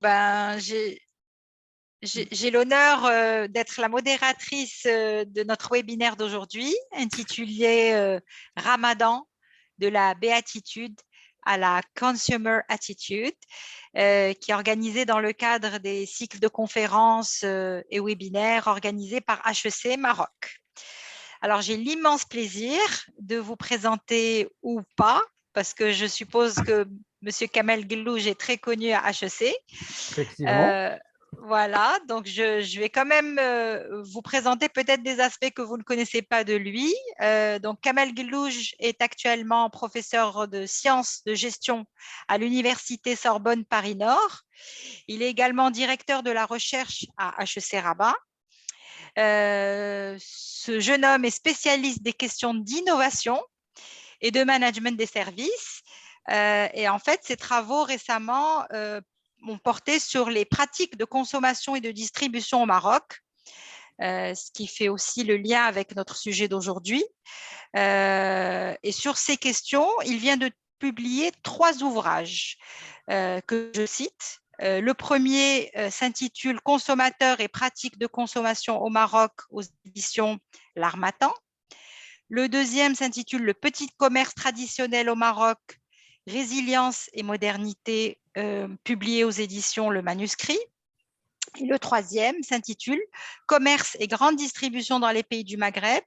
Ben, j'ai l'honneur d'être la modératrice de notre webinaire d'aujourd'hui intitulé Ramadan de la béatitude à la consumer attitude, qui est organisé dans le cadre des cycles de conférences et webinaires organisés par HEC Maroc. Alors, j'ai l'immense plaisir de vous présenter ou pas, parce que je suppose que M. Kamel Guellouj est très connu à HEC. Effectivement. Voilà, donc je vais quand même vous présenter peut-être des aspects que vous ne connaissez pas de lui. Donc, Kamel Guellouj est actuellement professeur de sciences de gestion à l'Université Sorbonne Paris-Nord. Il est également directeur de la recherche à HEC Rabat. Ce jeune homme est spécialiste des questions d'innovation et de management des services. Et en fait, ses travaux récemment ont porté sur les pratiques de consommation et de distribution au Maroc, ce qui fait aussi le lien avec notre sujet d'aujourd'hui. Et sur ces questions, il vient de publier 3 ouvrages que je cite. Le premier s'intitule Consommateurs et pratiques de consommation au Maroc aux éditions L'Harmattan. Le deuxième s'intitule Le petit commerce traditionnel au Maroc, résilience et modernité, publié aux éditions Le Manuscrit. Et le troisième s'intitule Commerce et grande distribution dans les pays du Maghreb,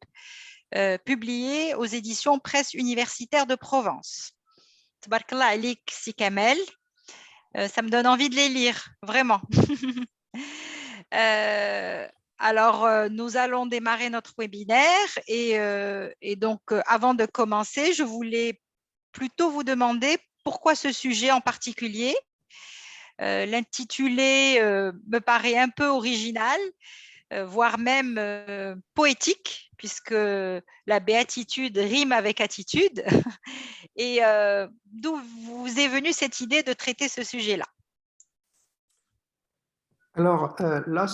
publié aux éditions Presse universitaire de Provence. Tabarakallah alik, si Kamel. Ça me donne envie de les lire, vraiment. Alors, nous allons démarrer notre webinaire et donc, avant de commencer, je voulais plutôt vous demander pourquoi ce sujet en particulier. L'intitulé me paraît un peu original, voire même poétique, puisque la béatitude rime avec attitude. Et d'où vous est venue cette idée de traiter ce sujet-là? Alors là,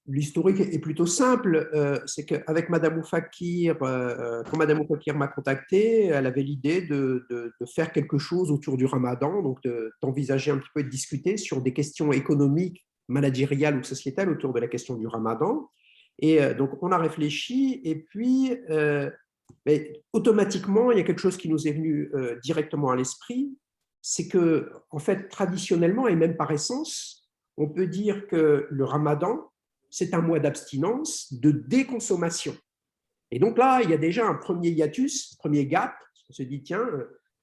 l'historique est plutôt simple. C'est qu'avec Madame Oufakir, quand Madame Oufakir m'a contacté, elle avait l'idée de faire quelque chose autour du Ramadan, donc d'envisager un petit peu de discuter sur des questions économiques, managériales ou sociétales autour de la question du Ramadan. Et donc, on a réfléchi et puis, mais automatiquement, il y a quelque chose qui nous est venu directement à l'esprit, c'est que, en fait, traditionnellement et même par essence, on peut dire que le Ramadan, c'est un mois d'abstinence, de déconsommation. Et donc là, il y a déjà un premier hiatus, un premier gap. On se dit, tiens,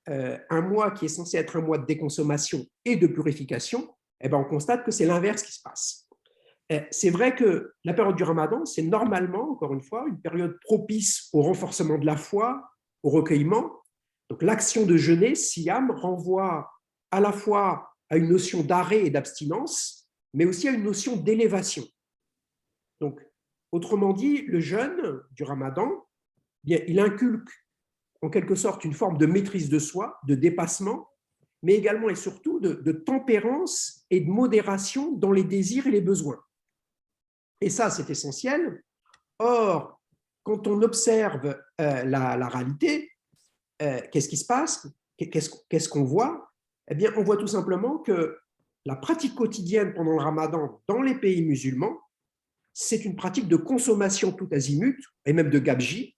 un mois qui est censé être un mois de déconsommation et de purification, eh ben, on constate que c'est l'inverse qui se passe. C'est vrai que la période du Ramadan, c'est normalement, encore une fois, une période propice au renforcement de la foi, au recueillement. Donc l'action de jeûner, Siyam, renvoie à la fois à une notion d'arrêt et d'abstinence, mais aussi à une notion d'élévation. Donc, autrement dit, le jeûne du Ramadan, bien, il inculque en quelque sorte une forme de maîtrise de soi, de dépassement, mais également et surtout de tempérance et de modération dans les désirs et les besoins. Et ça, c'est essentiel. Or, quand on observe la réalité, qu'est-ce qui se passe? Qu'est-ce qu'on voit? Eh bien, on voit tout simplement que la pratique quotidienne pendant le Ramadan dans les pays musulmans, c'est une pratique de consommation tout azimut, et même de gabegie.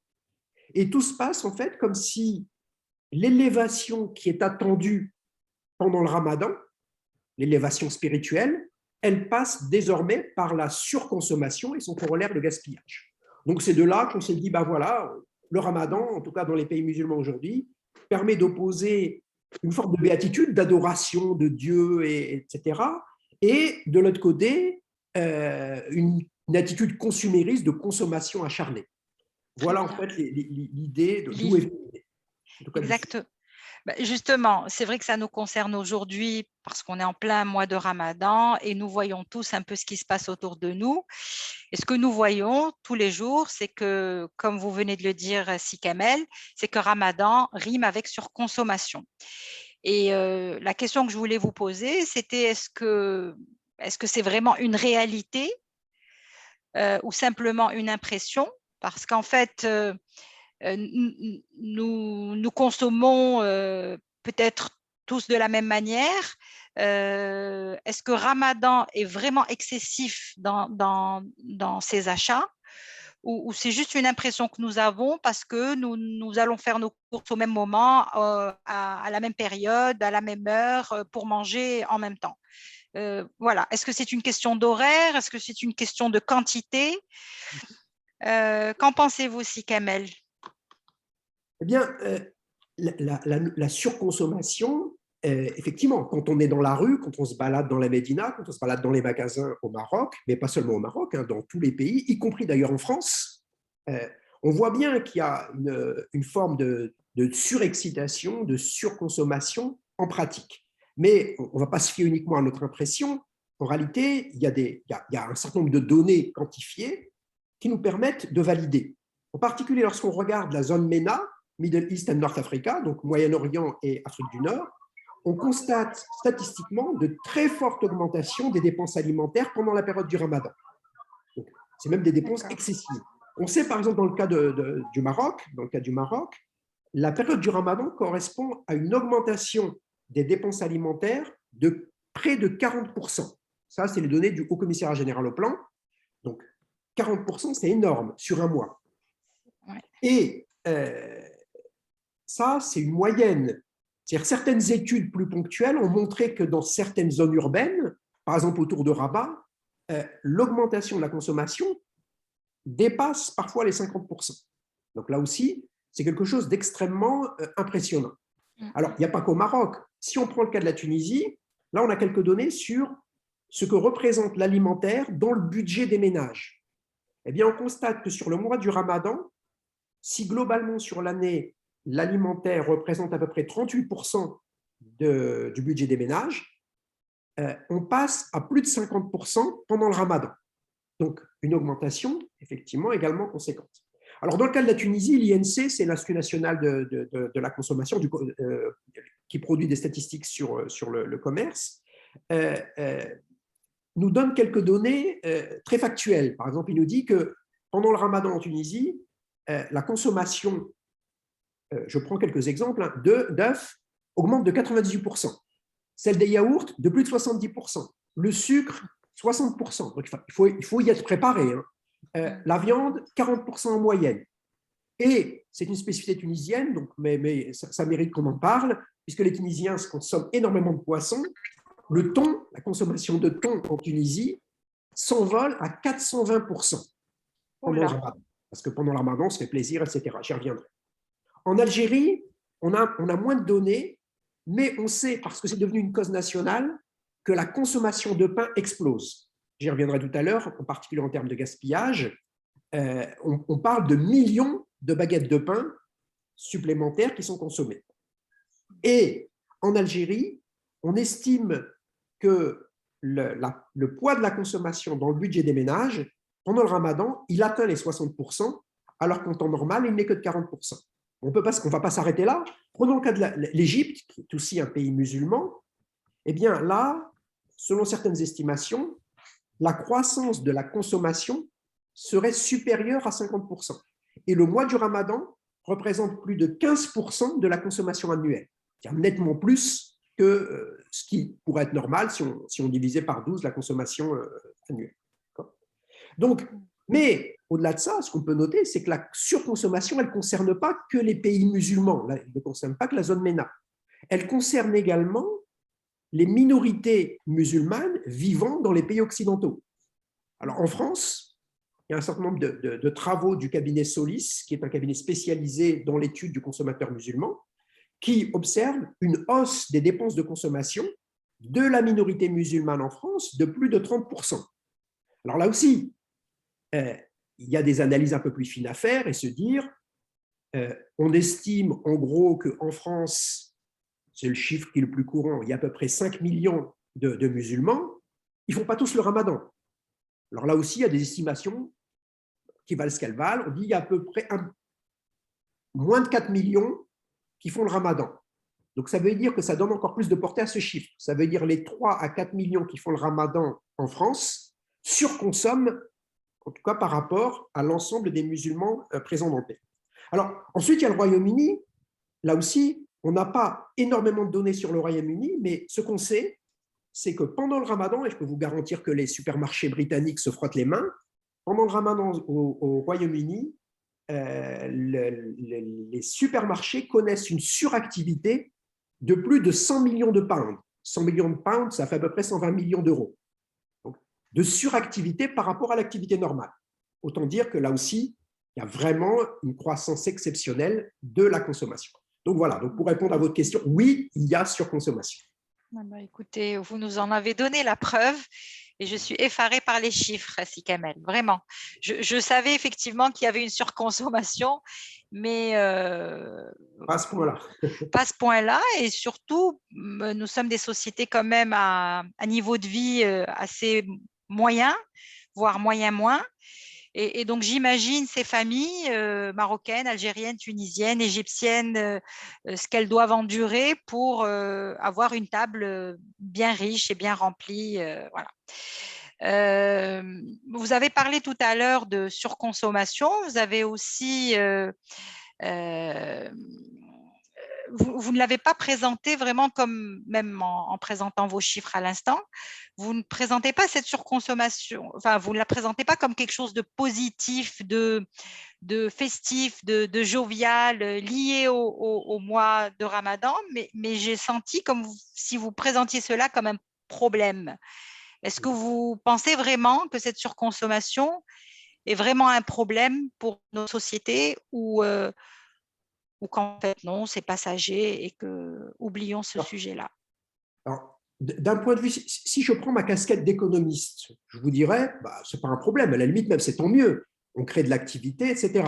Et tout se passe en fait comme si l'élévation qui est attendue pendant le Ramadan, l'élévation spirituelle, elle passe désormais par la surconsommation et son corollaire, le gaspillage. Donc c'est de là qu'on s'est dit, ben voilà, le Ramadan, en tout cas dans les pays musulmans aujourd'hui, permet d'opposer une forme de béatitude, d'adoration de Dieu, etc. Et de l'autre côté, une attitude consumériste de consommation acharnée. Très Voilà en bien. fait l'idée d'où est venue l'idée. Exact. Justement, c'est vrai que ça nous concerne aujourd'hui parce qu'on est en plein mois de Ramadan et nous voyons tous un peu ce qui se passe autour de nous. Et ce que nous voyons tous les jours, c'est que, comme vous venez de le dire, Si Kamel, c'est que Ramadan rime avec surconsommation. Et la question que je voulais vous poser, c'était est-ce que c'est vraiment une réalité ou simplement une impression? Parce qu'en fait, nous consommons peut-être tous de la même manière, Est-ce que Ramadan est vraiment excessif dans ces achats ou c'est juste une impression que nous avons parce que nous allons faire nos courses au même moment, à la même période, à la même heure, pour manger en même temps. Voilà. Est-ce que c'est une question d'horaire? Est-ce que c'est une question de quantité? Qu'en pensez-vous, si Kamel? Eh bien, la surconsommation, effectivement, quand on est dans la rue, quand on se balade dans la Médina, quand on se balade dans les magasins au Maroc, mais pas seulement au Maroc, hein, dans tous les pays, y compris d'ailleurs en France, on voit bien qu'il y a une forme de surexcitation, de surconsommation en pratique. Mais on ne va pas se fier uniquement à notre impression. En réalité, il y a un certain nombre de données quantifiées qui nous permettent de valider. En particulier, lorsqu'on regarde la zone MENA, Middle East and North Africa, donc Moyen-Orient et Afrique du Nord, on constate statistiquement de très fortes augmentations des dépenses alimentaires pendant la période du Ramadan. C'est même des dépenses excessives. On sait par exemple dans le cas du Maroc, la période du Ramadan correspond à une augmentation des dépenses alimentaires de près de 40%. Ça, c'est les données du Haut-Commissariat général au plan. Donc, 40%, c'est énorme sur un mois. Et ça, c'est une moyenne. C'est-à-dire certaines études plus ponctuelles ont montré que dans certaines zones urbaines, par exemple autour de Rabat, l'augmentation de la consommation dépasse parfois les 50%. Donc là aussi, c'est quelque chose d'extrêmement impressionnant. Alors, il n'y a pas qu'au Maroc. Si on prend le cas de la Tunisie, là, on a quelques données sur ce que représente l'alimentaire dans le budget des ménages. Eh bien, on constate que sur le mois du Ramadan, si globalement sur l'année, l'alimentaire représente à peu près 38% du budget des ménages, on passe à plus de 50% pendant le Ramadan. Donc, une augmentation, effectivement, également conséquente. Alors, dans le cas de la Tunisie, l'INC, c'est l'Institut national de la consommation qui produit des statistiques sur le commerce, nous donne quelques données très factuelles. Par exemple, il nous dit que pendant le Ramadan en Tunisie, la consommation, je prends quelques exemples, hein, d'œufs augmente de 98%, celle des yaourts de plus de 70%, le sucre 60%. Donc, il faut y être préparé. Hein. La viande, 40% en moyenne. Et c'est une spécificité tunisienne, donc, mais ça mérite qu'on en parle, puisque les Tunisiens consomment énormément de poissons. Le thon, la consommation de thon en Tunisie, s'envole à 420% pendant le Ramadan. Parce que pendant le Ramadan, on se fait plaisir, etc. J'y reviendrai. En Algérie, on a moins de données, mais on sait, parce que c'est devenu une cause nationale, que la consommation de pain explose. J'y reviendrai tout à l'heure, en particulier en termes de gaspillage. On parle de millions de baguettes de pain supplémentaires qui sont consommées. Et en Algérie, on estime que le poids de la consommation dans le budget des ménages, pendant le Ramadan, il atteint les 60%, alors qu'en temps normal, il n'est que de 40%. On ne va pas s'arrêter là. Prenons le cas de l'Égypte, qui est aussi un pays musulman. Eh bien là, selon certaines estimations, la croissance de la consommation serait supérieure à 50%. Et le mois du Ramadan représente plus de 15% de la consommation annuelle, c'est-à-dire nettement plus que ce qui pourrait être normal si on divisait par 12 la consommation annuelle. Donc, mais au-delà de ça, ce qu'on peut noter, c'est que la surconsommation, elle ne concerne pas que les pays musulmans, elle ne concerne pas que la zone MENA. Elle concerne également les minorités musulmanes vivant dans les pays occidentaux. Alors, en France, il y a un certain nombre de travaux du cabinet Solis, qui est un cabinet spécialisé dans l'étude du consommateur musulman, qui observe une hausse des dépenses de consommation de la minorité musulmane en France de plus de 30%. Alors là aussi, il y a des analyses un peu plus fines à faire et se dire, on estime en gros qu'en France, c'est le chiffre qui est le plus courant, il y a à peu près 5 millions de musulmans, ils ne font pas tous le Ramadan. Alors là aussi, il y a des estimations qui valent ce qu'elles valent. On dit qu'il y a à peu près moins de 4 millions qui font le Ramadan. Donc ça veut dire que ça donne encore plus de portée à ce chiffre. Ça veut dire les 3 à 4 millions qui font le Ramadan en France surconsomment, en tout cas par rapport à l'ensemble des musulmans présents dans le pays. Alors ensuite, il y a le Royaume-Uni. Là aussi, on n'a pas énormément de données sur le Royaume-Uni, mais ce qu'on sait, c'est que pendant le ramadan, et je peux vous garantir que les supermarchés britanniques se frottent les mains, pendant le ramadan au Royaume-Uni, les supermarchés connaissent une suractivité de plus de 100 millions de pounds. 100 millions de pounds, ça fait à peu près 120 millions d'euros. Donc, de suractivité par rapport à l'activité normale. Autant dire que là aussi, il y a vraiment une croissance exceptionnelle de la consommation. Donc voilà, donc pour répondre à votre question, oui, il y a surconsommation. Écoutez, vous nous en avez donné la preuve et je suis effarée par les chiffres, Sidi Kamel, vraiment. Je savais effectivement qu'il y avait une surconsommation, mais pas à ce point-là. Pas à ce point-là. Et surtout, nous sommes des sociétés quand même à niveau de vie assez moyen, voire moyen-moins. Et donc, j'imagine ces familles marocaines, algériennes, tunisiennes, égyptiennes, ce qu'elles doivent endurer pour avoir une table bien riche et bien remplie. Voilà. Vous avez parlé tout à l'heure de surconsommation. Vous avez aussi vous ne l'avez pas présenté vraiment comme, même en présentant vos chiffres à l'instant, vous ne présentez pas cette surconsommation, enfin, vous ne la présentez pas comme quelque chose de positif, de festif, de jovial, lié au mois de Ramadan, mais j'ai senti comme si vous présentiez cela comme un problème. Est-ce que vous pensez vraiment que cette surconsommation est vraiment un problème pour nos sociétés ou qu'en fait, non, c'est passager et que oublions ce sujet-là? Alors, d'un point de vue, si je prends ma casquette d'économiste, je vous dirais, bah, ce n'est pas un problème, à la limite même, c'est tant mieux, on crée de l'activité, etc.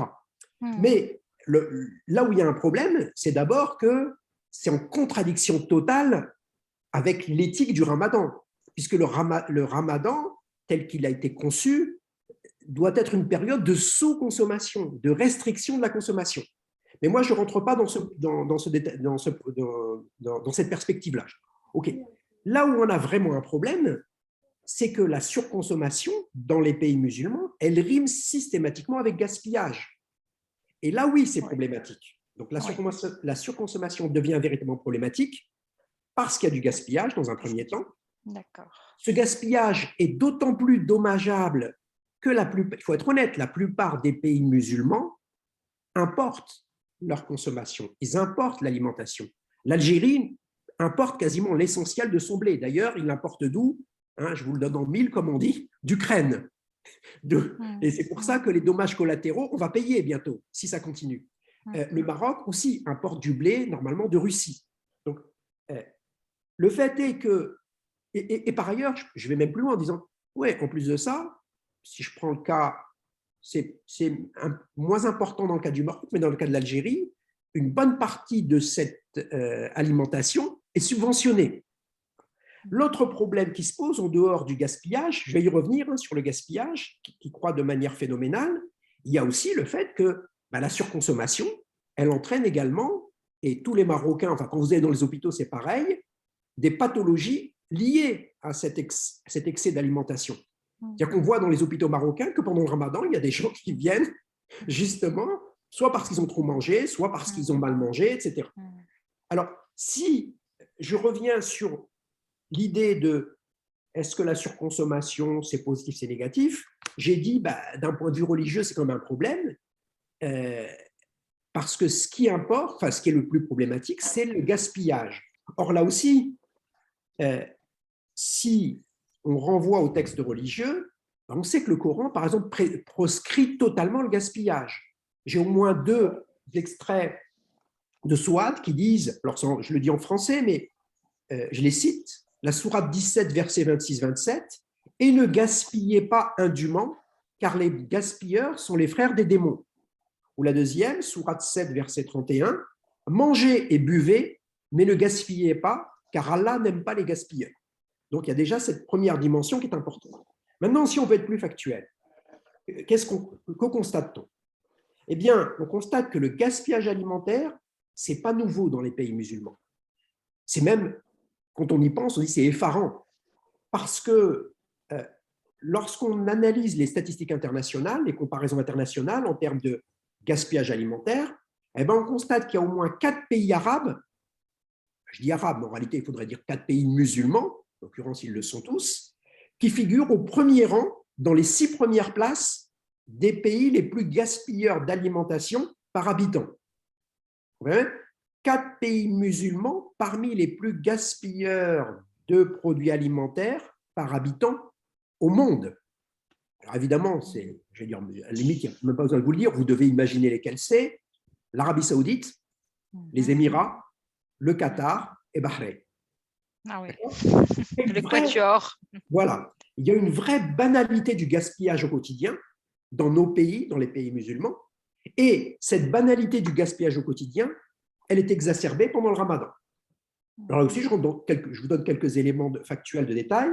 Mais là où il y a un problème, c'est d'abord que c'est en contradiction totale avec l'éthique du ramadan, puisque le ramadan, tel qu'il a été conçu, doit être une période de sous-consommation, de restriction de la consommation. Mais moi, je ne rentre pas dans cette perspective-là. OK. Là où on a vraiment un problème, c'est que la surconsommation dans les pays musulmans, elle rime systématiquement avec gaspillage. Et là, oui, c'est problématique. Donc, la surconsommation devient véritablement problématique parce qu'il y a du gaspillage dans un premier temps. D'accord. Ce gaspillage est d'autant plus dommageable que il faut être honnête, la plupart des pays musulmans importent leur consommation. Ils importent l'alimentation. L'Algérie importe quasiment l'essentiel de son blé. D'ailleurs, il importe d'où? Je vous le donne en mille, comme on dit, d'Ukraine. Et c'est pour ça que les dommages collatéraux, on va payer bientôt, si ça continue. Le Maroc aussi importe du blé, normalement, de Russie. Donc, le fait est que, et par ailleurs, je vais même plus loin en disant, ouais, en plus de ça, si je prends le cas, c'est moins important dans le cas du Maroc, mais dans le cas de l'Algérie, une bonne partie de cette alimentation est subventionnée. L'autre problème qui se pose en dehors du gaspillage, je vais y revenir sur le gaspillage qui croît de manière phénoménale, il y a aussi le fait que la surconsommation, elle entraîne également, et tous les Marocains, enfin quand vous allez dans les hôpitaux, c'est pareil, des pathologies liées à cet excès d'alimentation. C'est-à-dire qu'on voit dans les hôpitaux marocains que pendant le ramadan, il y a des gens qui viennent justement, soit parce qu'ils ont trop mangé, soit parce qu'ils ont mal mangé, etc. Alors, si je reviens sur l'idée de est-ce que la surconsommation, c'est positif, c'est négatif, j'ai dit, d'un point de vue religieux, c'est quand même un problème, parce que ce qui importe, enfin, ce qui est le plus problématique, c'est le gaspillage. Or, là aussi, si on renvoie au texte religieux, on sait que le Coran, par exemple, proscrit totalement le gaspillage. J'ai au moins 2 extraits de sourates qui disent, alors je le dis en français, mais je les cite, la sourate 17, versets 26-27, « Et ne gaspillez pas indûment, car les gaspilleurs sont les frères des démons. » Ou la deuxième, sourate 7, verset 31, « Mangez et buvez, mais ne gaspillez pas, car Allah n'aime pas les gaspilleurs. » Donc, il y a déjà cette première dimension qui est importante. Maintenant, si on veut être plus factuel, que constate-t-on? Eh bien, on constate que le gaspillage alimentaire, ce n'est pas nouveau dans les pays musulmans. C'est même, quand on y pense, on dit c'est effarant. Parce que lorsqu'on analyse les statistiques internationales, les comparaisons internationales en termes de gaspillage alimentaire, eh bien, on constate qu'il y a au moins 4 pays arabes, je dis arabes, mais en réalité, il faudrait dire 4 pays musulmans, en l'occurrence ils le sont tous, qui figurent au premier rang dans les 6 premières places des pays les plus gaspilleurs d'alimentation par habitant. 4 pays musulmans parmi les plus gaspilleurs de produits alimentaires par habitant au monde. Alors évidemment, je vais dire, à la limite, il n'y a même pas besoin de vous le dire, vous devez imaginer lesquels c'est: l'Arabie Saoudite, les Émirats, le Qatar et Bahreïn. Ah oui, le quatuor. Voilà, il y a une vraie banalité du gaspillage au quotidien dans nos pays, dans les pays musulmans, et cette banalité du gaspillage au quotidien, elle est exacerbée pendant le Ramadan. Alors là aussi, je vous donne quelques éléments factuels de détail.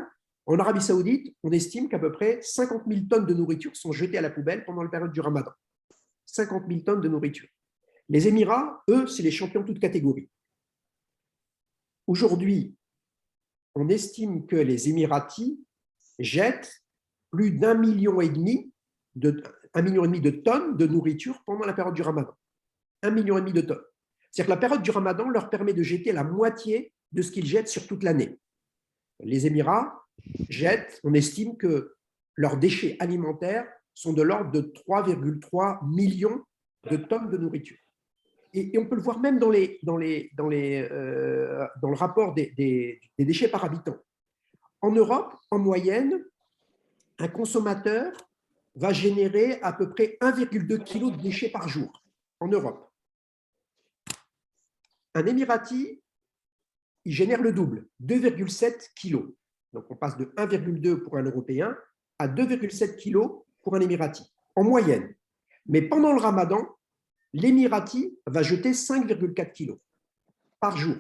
En Arabie Saoudite, on estime qu'à peu près 50 000 tonnes de nourriture sont jetées à la poubelle pendant la période du Ramadan. 50 000 tonnes de nourriture. Les Émirats, eux, c'est les champions de toute catégorie. Aujourd'hui, on estime que les Émiratis jettent plus d'1,5 million de tonnes de nourriture pendant la période du Ramadan. 1,5 million de tonnes. C'est-à-dire que la période du Ramadan leur permet de jeter la moitié de ce qu'ils jettent sur toute l'année. Les Émirats jettent, on estime que leurs déchets alimentaires sont de l'ordre de 3,3 millions de tonnes de nourriture. Et on peut le voir même dans le rapport des déchets par habitant. En Europe, en moyenne, un consommateur va générer à peu près 1,2 kg de déchets par jour en Europe. Un Émirati, il génère le double, 2,7 kg. Donc on passe de 1,2 pour un Européen à 2,7 kg pour un Émirati, en moyenne. Mais pendant le Ramadan, l'Émirati va jeter 5,4 kg par jour.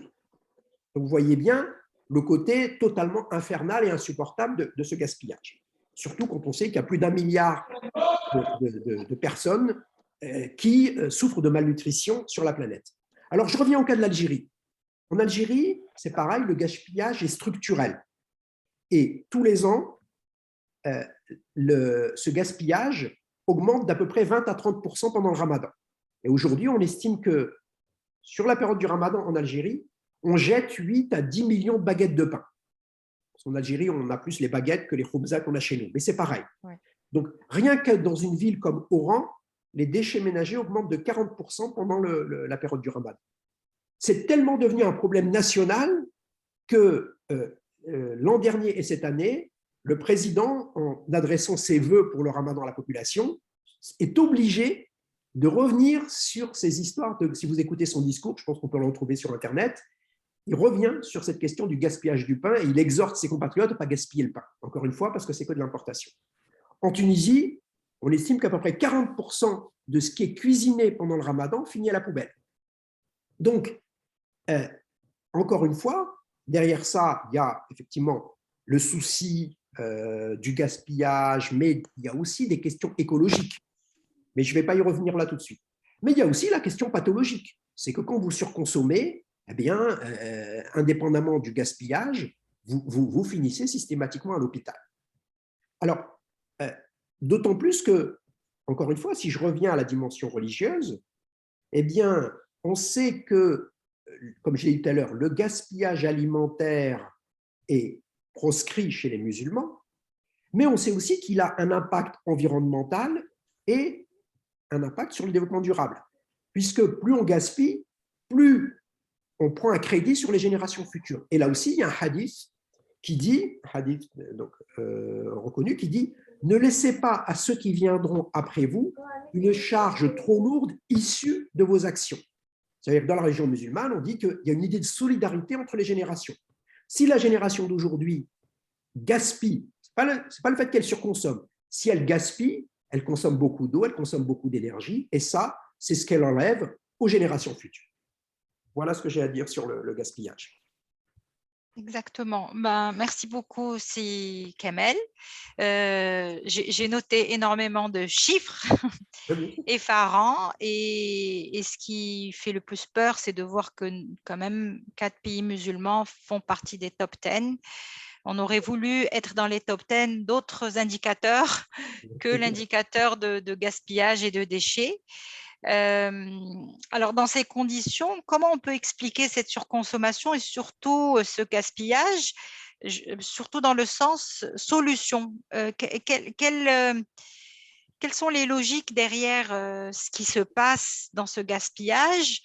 Donc vous voyez bien le côté totalement infernal et insupportable de ce gaspillage. Surtout quand on sait qu'il y a plus d'1 milliard de personnes qui souffrent de malnutrition sur la planète. Alors, je reviens au cas de l'Algérie. En Algérie, c'est pareil, le gaspillage est structurel. Et tous les ans, ce gaspillage augmente d'à peu près 20 à 30% pendant le Ramadan. Et aujourd'hui, on estime que sur la période du Ramadan en Algérie, on jette 8 à 10 millions de baguettes de pain. Parce qu'en Algérie, on a plus les baguettes que les khoubza qu'on a chez nous. Mais c'est pareil. Ouais. Donc, rien que dans une ville comme Oran, les déchets ménagers augmentent de 40% pendant la période du Ramadan. C'est tellement devenu un problème national que l'an dernier et cette année, le président, en adressant ses vœux pour le Ramadan à la population, est obligé de revenir sur ces histoires. Si vous écoutez son discours, je pense qu'on peut le retrouver sur Internet, il revient sur cette question du gaspillage du pain et il exhorte ses compatriotes à ne pas gaspiller le pain. Encore une fois, parce que c'est que de l'importation. En Tunisie, on estime qu'à peu près 40% de ce qui est cuisiné pendant le Ramadan finit à la poubelle. Donc, encore une fois, derrière ça, il y a effectivement le souci du gaspillage, mais il y a aussi des questions écologiques. Mais je ne vais pas y revenir là tout de suite. Mais il y a aussi la question pathologique. C'est que quand vous surconsommez, eh bien, indépendamment du gaspillage, vous finissez systématiquement à l'hôpital. Alors, d'autant plus que, encore une fois, si je reviens à la dimension religieuse, eh bien, on sait que, comme je l'ai dit tout à l'heure, le gaspillage alimentaire est proscrit chez les musulmans, mais on sait aussi qu'il a un impact environnemental et un impact sur le développement durable. Puisque plus on gaspille, plus on prend un crédit sur les générations futures. Et là aussi, il y a un hadith qui dit, reconnu, qui dit « Ne laissez pas à ceux qui viendront après vous une charge trop lourde issue de vos actions. » C'est-à-dire que dans la religion musulmane, on dit qu'il y a une idée de solidarité entre les générations. Si la génération d'aujourd'hui gaspille, ce n'est pas le fait qu'elle surconsomme. Si elle gaspille, elle consomme beaucoup d'eau, elle consomme beaucoup d'énergie, et ça, c'est ce qu'elle enlève aux générations futures. Voilà ce que j'ai à dire sur le gaspillage. Exactement. Ben, merci beaucoup, si Kamel. J'ai noté énormément de chiffres effarants et ce qui fait le plus peur, c'est de voir que quand même 4 pays musulmans font partie des top 10. On aurait voulu être dans les top 10 d'autres indicateurs que l'indicateur de gaspillage et de déchets. Alors, dans ces conditions, comment on peut expliquer cette surconsommation et surtout ce gaspillage? surtout dans le sens solution. Quelles sont les logiques derrière ce qui se passe dans ce gaspillage?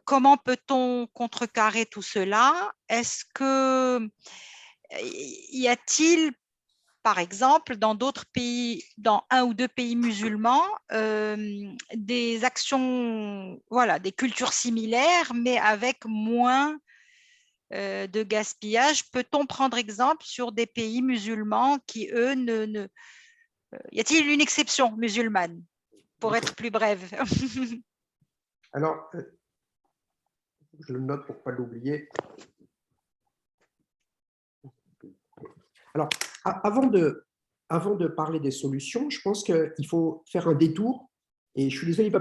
Comment peut-on contrecarrer tout cela? Est-ce que y a-t-il, par exemple, dans d'autres pays, dans un ou deux pays musulmans, des actions, voilà, des cultures similaires, mais avec moins de gaspillage? Peut-on prendre exemple sur des pays musulmans qui, eux, y a-t-il une exception musulmane, pour être plus brève? Alors, je le note pour ne pas l'oublier. Alors, avant de parler des solutions, je pense qu'il faut faire un détour. Et je suis désolé, il va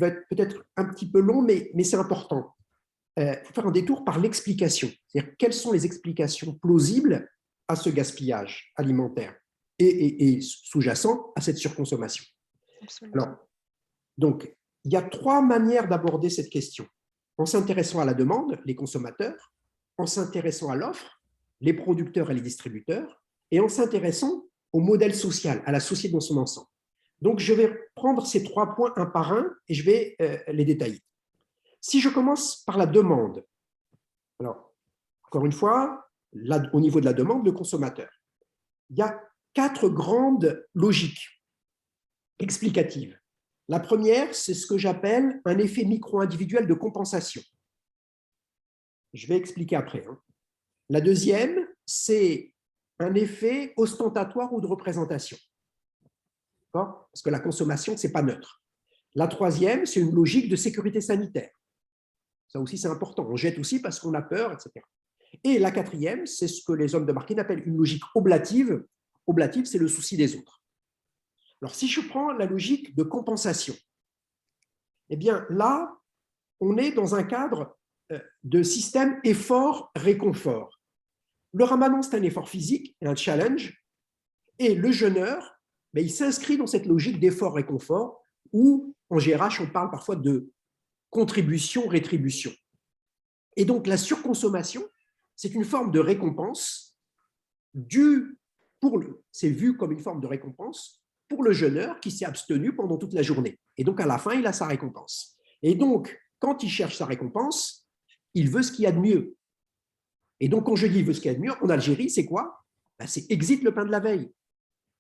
être peut-être un petit peu long, mais c'est important. Il faut faire un détour par l'explication. C'est-à-dire, quelles sont les explications plausibles à ce gaspillage alimentaire et sous-jacent à cette surconsommation. Absolument. Alors, donc, il y a 3 manières d'aborder cette question. En s'intéressant à la demande, les consommateurs, en s'intéressant à l'offre, les producteurs et les distributeurs, et en s'intéressant au modèle social, à la société dans son ensemble. Donc, je vais prendre ces 3 points un par un et je vais les détailler. Si je commence par la demande, alors, encore une fois, au niveau de la demande, le consommateur, il y a 4 grandes logiques explicatives. La première, c'est ce que j'appelle un effet micro-individuel de compensation. Je vais expliquer après. La deuxième, c'est un effet ostentatoire ou de représentation. Parce que la consommation, ce n'est pas neutre. La troisième, c'est une logique de sécurité sanitaire. Ça aussi, c'est important. On jette aussi parce qu'on a peur, etc. Et la quatrième, c'est ce que les hommes de marketing appellent une logique oblative. Oblative, c'est le souci des autres. Alors, si je prends la logique de compensation, eh bien là, on est dans un cadre de système effort-réconfort. Le ramadan, c'est un effort physique, un challenge, et le jeûneur, il s'inscrit dans cette logique d'effort-réconfort où, en GRH, on parle parfois de contribution-rétribution. Et donc, la surconsommation, c'est une forme de récompense c'est vu comme une forme de récompense pour le jeûneur qui s'est abstenu pendant toute la journée. Et donc, à la fin, il a sa récompense. Et donc, quand il cherche sa récompense, il veut ce qu'il y a de mieux. Et donc, quand je dis il veut ce qu'il y a de mieux, en Algérie, c'est quoi? C'est exit le pain de la veille.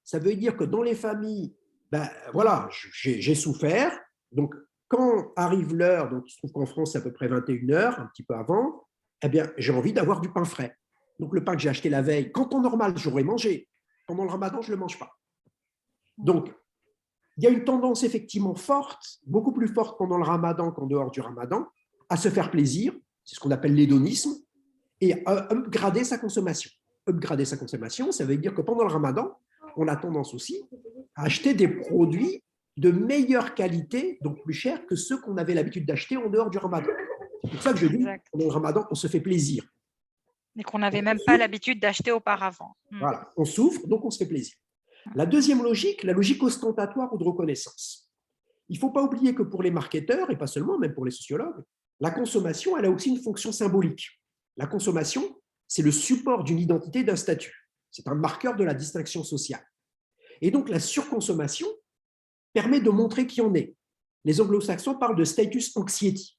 Ça veut dire que dans les familles, voilà, j'ai souffert. Donc, quand arrive l'heure, donc il se trouve qu'en France, c'est à peu près 21h, un petit peu avant, eh bien, j'ai envie d'avoir du pain frais. Donc, le pain que j'ai acheté la veille, quand en normal, j'aurais mangé. Pendant le ramadan, je ne le mange pas. Donc, il y a une tendance effectivement forte, beaucoup plus forte pendant le ramadan qu'en dehors du ramadan, à se faire plaisir, c'est ce qu'on appelle l'hédonisme, et à upgrader sa consommation. Upgrader sa consommation, ça veut dire que pendant le ramadan, on a tendance aussi à acheter des produits de meilleure qualité, donc plus chers que ceux qu'on avait l'habitude d'acheter en dehors du ramadan. C'est pour ça que je dis, pendant le ramadan, on se fait plaisir. Et qu'on n'avait même pas l'habitude d'acheter auparavant. Voilà, on souffre, donc on se fait plaisir. La deuxième logique, la logique ostentatoire ou de reconnaissance. Il ne faut pas oublier que pour les marketeurs, et pas seulement, même pour les sociologues, la consommation, elle a aussi une fonction symbolique. La consommation, c'est le support d'une identité, d'un statut. C'est un marqueur de la distinction sociale. Et donc, la surconsommation permet de montrer qui on est. Les anglo-saxons parlent de status anxiety.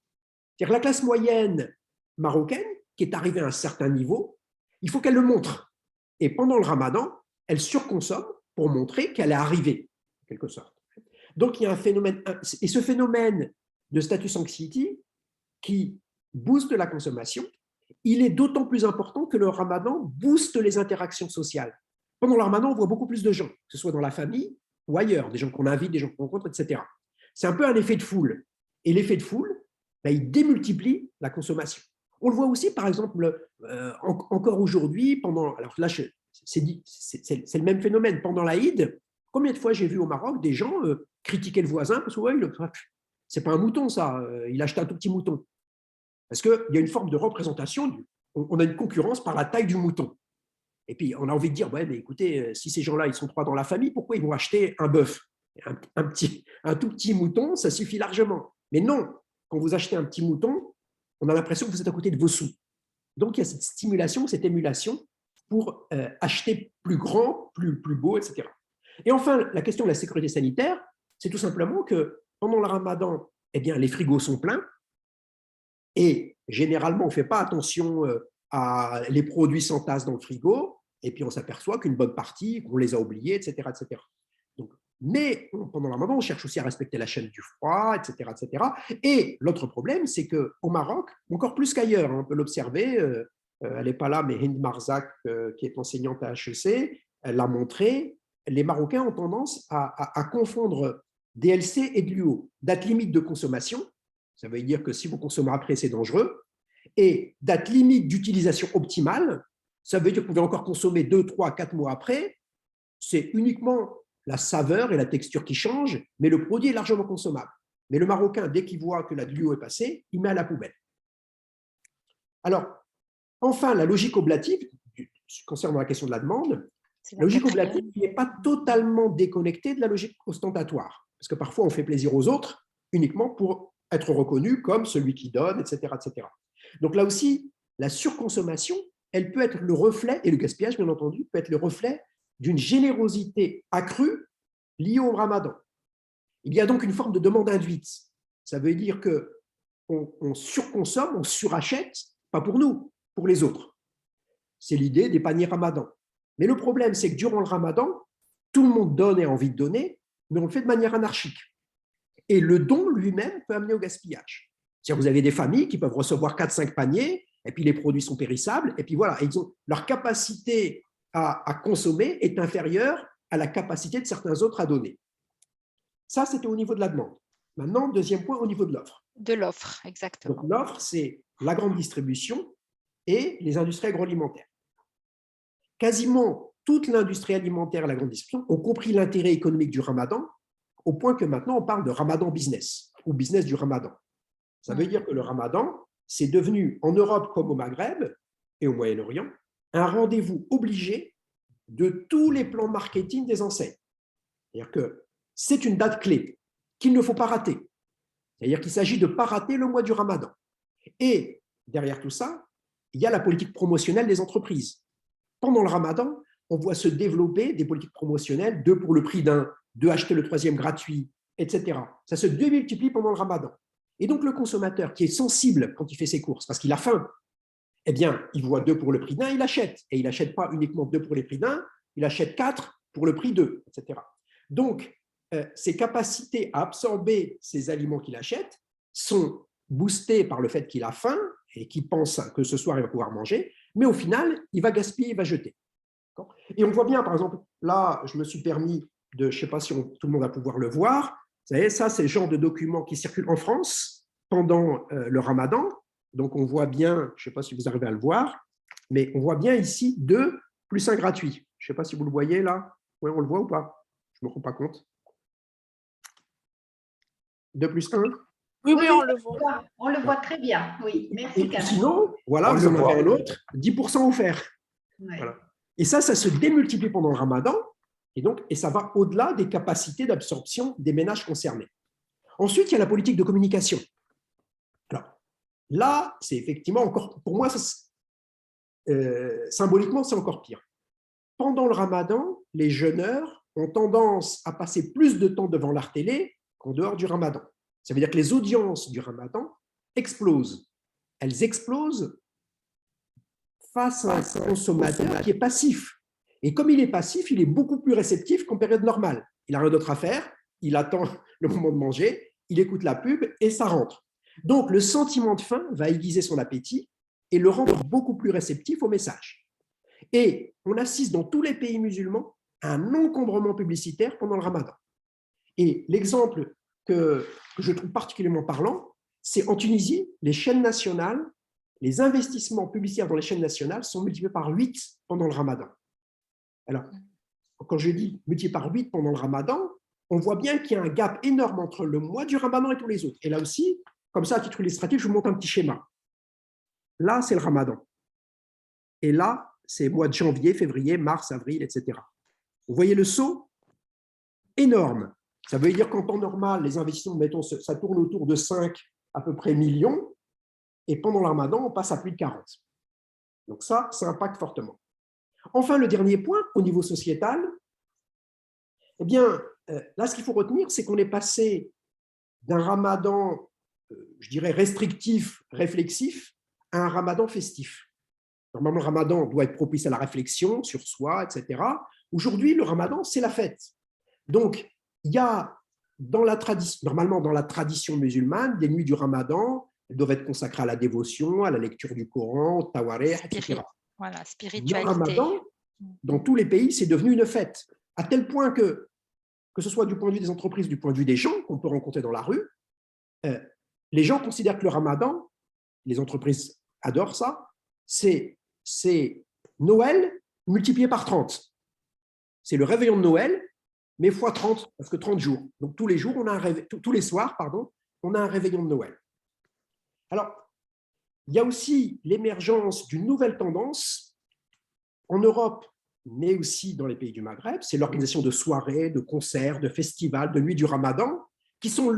C'est-à-dire la classe moyenne marocaine, qui est arrivée à un certain niveau, il faut qu'elle le montre. Et pendant le ramadan, elle surconsomme pour montrer qu'elle est arrivée, en quelque sorte. Donc, il y a un phénomène, et ce phénomène de status anxiety qui booste la consommation, il est d'autant plus important que le ramadan booste les interactions sociales. Pendant le ramadan, on voit beaucoup plus de gens, que ce soit dans la famille ou ailleurs, des gens qu'on invite, des gens qu'on rencontre, etc. C'est un peu un effet de foule. Et l'effet de foule, il démultiplie la consommation. On le voit aussi, par exemple, encore aujourd'hui, alors là, c'est le même phénomène. Pendant l'Aïd, combien de fois j'ai vu au Maroc des gens critiquer le voisin parce que c'est pas un mouton, ça, il a acheté un tout petit mouton. Parce qu'il y a une forme de représentation, on a une concurrence par la taille du mouton. Et puis, on a envie de dire, ouais, mais écoutez, si ces gens-là, ils sont 3 dans la famille, pourquoi ils vont acheter un bœuf? Un tout petit mouton, ça suffit largement. Mais non, quand vous achetez un petit mouton, on a l'impression que vous êtes à côté de vos sous. Donc, il y a cette stimulation, cette émulation pour acheter plus grand, plus beau, etc. Et enfin, la question de la sécurité sanitaire, c'est tout simplement que pendant le ramadan, eh bien, les frigos sont pleins et généralement, on ne fait pas attention à les produits s'entassent dans le frigo et puis on s'aperçoit qu'une bonne partie, on les a oubliés, etc. etc. Donc, mais pendant le ramadan, on cherche aussi à respecter la chaîne du froid, etc. etc. Et l'autre problème, c'est qu'au Maroc, encore plus qu'ailleurs, on peut l'observer, elle n'est pas là, mais Hind Marzak, qui est enseignante à HEC, elle l'a montré, les Marocains ont tendance à confondre DLC et de l'UO, date limite de consommation, ça veut dire que si vous consommez après, c'est dangereux, et date limite d'utilisation optimale, ça veut dire que vous pouvez encore consommer 2, 3, 4 mois après, c'est uniquement la saveur et la texture qui changent, mais le produit est largement consommable. Mais le Marocain, dès qu'il voit que la DUO est passée, il met à la poubelle. Alors, enfin, la logique oblative, concernant la question de la demande, la logique oblative n'est pas totalement déconnectée de la logique ostentatoire, parce que parfois on fait plaisir aux autres uniquement pour être reconnu comme celui qui donne, etc., etc. Donc là aussi, la surconsommation, elle peut être le reflet, et le gaspillage, bien entendu, peut être le reflet d'une générosité accrue liée au ramadan. Il y a donc une forme de demande induite. Ça veut dire qu'on surconsomme, on surachète, pas pour nous, pour les autres. C'est l'idée des paniers ramadan. Mais le problème, c'est que durant le ramadan, tout le monde donne et a envie de donner, mais on le fait de manière anarchique. Et le don lui-même peut amener au gaspillage. C'est-à-dire, vous avez des familles qui peuvent recevoir 4-5 paniers, et puis les produits sont périssables, et puis voilà, ils ont, leur capacité à consommer est inférieure à la capacité de certains autres à donner. Ça, c'était au niveau de la demande. Maintenant, deuxième point, au niveau de l'offre. De l'offre, exactement. Donc, l'offre, c'est la grande distribution et les industries agroalimentaires. Quasiment toute l'industrie alimentaire et la grande distribution ont compris l'intérêt économique du ramadan, au point que maintenant, on parle de ramadan business, ou business du ramadan. Ça veut dire que le ramadan, c'est devenu, en Europe comme au Maghreb et au Moyen-Orient, un rendez-vous obligé de tous les plans marketing des enseignes. C'est-à-dire que c'est une date clé qu'il ne faut pas rater. C'est-à-dire qu'il s'agit de ne pas rater le mois du ramadan. Et derrière tout ça, il y a la politique promotionnelle des entreprises. Pendant le ramadan, on voit se développer des politiques promotionnelles, 2 pour le prix d'un, 2 acheter le 3e gratuit, etc. Ça se démultiplie pendant le ramadan. Et donc, le consommateur qui est sensible quand il fait ses courses, parce qu'il a faim, eh bien, il voit 2 pour le prix d'un, il achète. Et il n'achète pas uniquement 2 pour les prix d'un, il achète 4 pour le prix 2, etc. Donc, ses capacités à absorber ces aliments qu'il achète sont boostées par le fait qu'il a faim et qu'il pense que ce soir, il va pouvoir manger, mais au final, il va gaspiller, il va jeter. Et on voit bien, par exemple, là, je me suis permis de, je ne sais pas si tout le monde va pouvoir le voir, vous savez, ça, c'est le genre de document qui circule en France pendant le ramadan. Donc, on voit bien, je ne sais pas si vous arrivez à le voir, mais on voit bien ici 2 plus 1 gratuit. Je ne sais pas si vous le voyez là. Oui, on le voit ou pas? Je ne me rends pas compte. 2 plus 1. Oui, oui, on le voit. On le voit très bien, oui. Merci. Et sinon, voilà, vous en avez un autre, 10% offert. Ouais. Voilà. Et ça se démultiplie pendant le ramadan, et ça va au-delà des capacités d'absorption des ménages concernés. Ensuite, il y a la politique de communication. Alors, là, c'est effectivement encore, pour moi, symboliquement, c'est encore pire. Pendant le ramadan, les jeûneurs ont tendance à passer plus de temps devant leur télé qu'en dehors du ramadan. Ça veut dire que les audiences du ramadan explosent. Elles explosent face à un consommateur qui est passif. Et comme il est passif, il est beaucoup plus réceptif qu'en période normale. Il n'a rien d'autre à faire, il attend le moment de manger, il écoute la pub et ça rentre. Donc, le sentiment de faim va aiguiser son appétit et le rendre beaucoup plus réceptif au message. Et on assiste dans tous les pays musulmans à un encombrement publicitaire pendant le ramadan. Et l'exemple que je trouve particulièrement parlant, c'est en Tunisie, les chaînes nationales, les investissements publicitaires dans les chaînes nationales sont multipliés par 8 pendant le ramadan. Alors, quand je dis multiplié par 8 pendant le ramadan, on voit bien qu'il y a un gap énorme entre le mois du ramadan et tous les autres. Et là aussi, comme ça, à titre illustratif, je vous montre un petit schéma. Là, c'est le ramadan. Et là, c'est mois de janvier, février, mars, avril, etc. Vous voyez le saut? Énorme. Ça veut dire qu'en temps normal, les investissements, mettons, ça tourne autour de 5 à peu près millions. Et pendant le ramadan, on passe à plus de 40. Donc ça impacte fortement. Enfin, le dernier point, au niveau sociétal, eh bien, là, ce qu'il faut retenir, c'est qu'on est passé d'un ramadan, je dirais, restrictif, réflexif, à un ramadan festif. Normalement, le ramadan doit être propice à la réflexion sur soi, etc. Aujourd'hui, le ramadan, c'est la fête. Donc, il y a normalement dans la tradition musulmane, des nuits du ramadan, elles doivent être consacrées à la dévotion, à la lecture du Coran, au tawarih, etc. Voilà, Le spiritualité. ramadan, dans tous les pays, c'est devenu une fête, à tel point que ce soit du point de vue des entreprises, du point de vue des gens qu'on peut rencontrer dans la rue, les gens considèrent que le ramadan, les entreprises adorent ça, c'est Noël multiplié par 30. C'est le réveillon de Noël, mais fois 30, parce que 30 jours. Donc tous les jours, tous les soirs, pardon, on a un réveillon de Noël. Alors, il y a aussi l'émergence d'une nouvelle tendance en Europe, mais aussi dans les pays du Maghreb, c'est l'organisation de soirées, de concerts, de festivals, de nuits du Ramadan, qui sont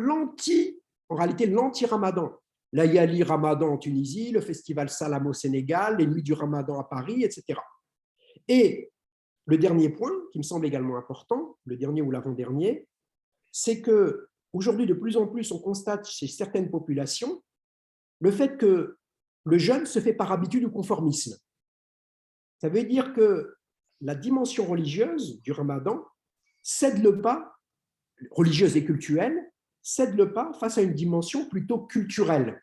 en réalité l'anti-Ramadan. L'Ayali Ramadan en Tunisie, le festival Salam au Sénégal, les nuits du Ramadan à Paris, etc. Et le dernier point, qui me semble également important, le dernier ou l'avant-dernier, c'est qu'aujourd'hui, de plus en plus, on constate chez certaines populations le fait que le jeûne se fait par habitude ou conformisme. Ça veut dire que la dimension religieuse du Ramadan cède le pas, religieuse et cultuelle, cède le pas face à une dimension plutôt culturelle.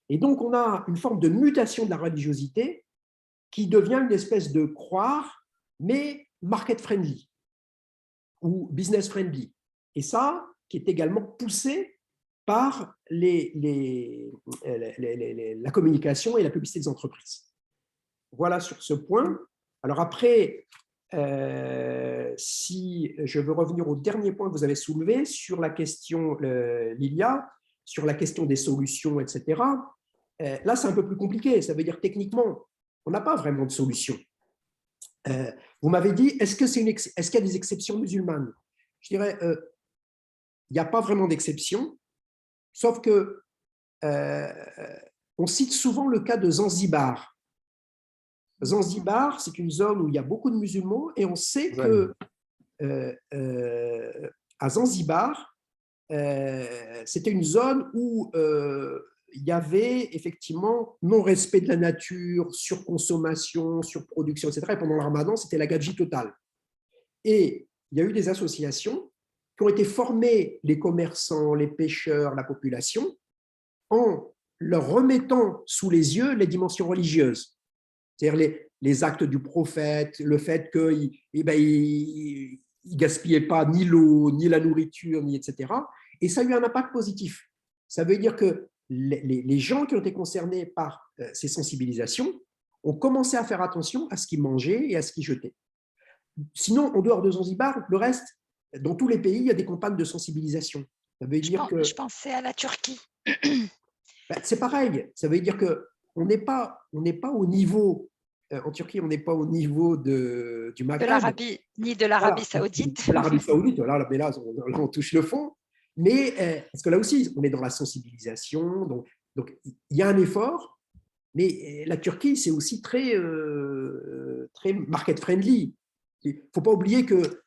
Et donc, on a une forme de mutation de la religiosité qui devient une espèce de croire, mais market-friendly ou business-friendly. Et ça, qui est également poussé par la communication et la publicité des entreprises. Voilà sur ce point. Alors après, si je veux revenir au dernier point que vous avez soulevé sur la question, Lilia, sur la question des solutions, etc., là, c'est un peu plus compliqué. Ça veut dire techniquement, on n'a pas vraiment de solution. Vous m'avez dit, est-ce qu'il y a des exceptions musulmanes? Je dirais, il n'y a pas vraiment d'exception, sauf que on cite souvent le cas de Zanzibar. Zanzibar, c'est une zone où il y a beaucoup de musulmans et on sait que à Zanzibar, c'était une zone où il y avait effectivement non-respect de la nature, surconsommation, surproduction, etc. Et pendant le ramadan, c'était la gadji totale. Et il y a eu des associations qui ont été formées, les commerçants, les pêcheurs, la population, en leur remettant sous les yeux les dimensions religieuses. C'est-à-dire les actes du prophète, le fait qu'il ne gaspillait pas ni l'eau, ni la nourriture, ni etc. Et ça a eu un impact positif. Ça veut dire que les gens qui ont été concernés par ces sensibilisations ont commencé à faire attention à ce qu'ils mangeaient et à ce qu'ils jetaient. Sinon, en dehors de Zanzibar, le reste, dans tous les pays, il y a des campagnes de sensibilisation. Ça veut dire que Je pensais à la Turquie. C'est pareil. Ça veut dire qu'on n'est pas au niveau, en Turquie, on n'est pas au niveau du Maghreb. Ni de l'Arabie saoudite. De l'Arabie saoudite, mais là, on touche le fond. Mais parce que là aussi, on est dans la sensibilisation. Donc il y a un effort, mais la Turquie, c'est aussi très market-friendly. Il ne faut pas oublier que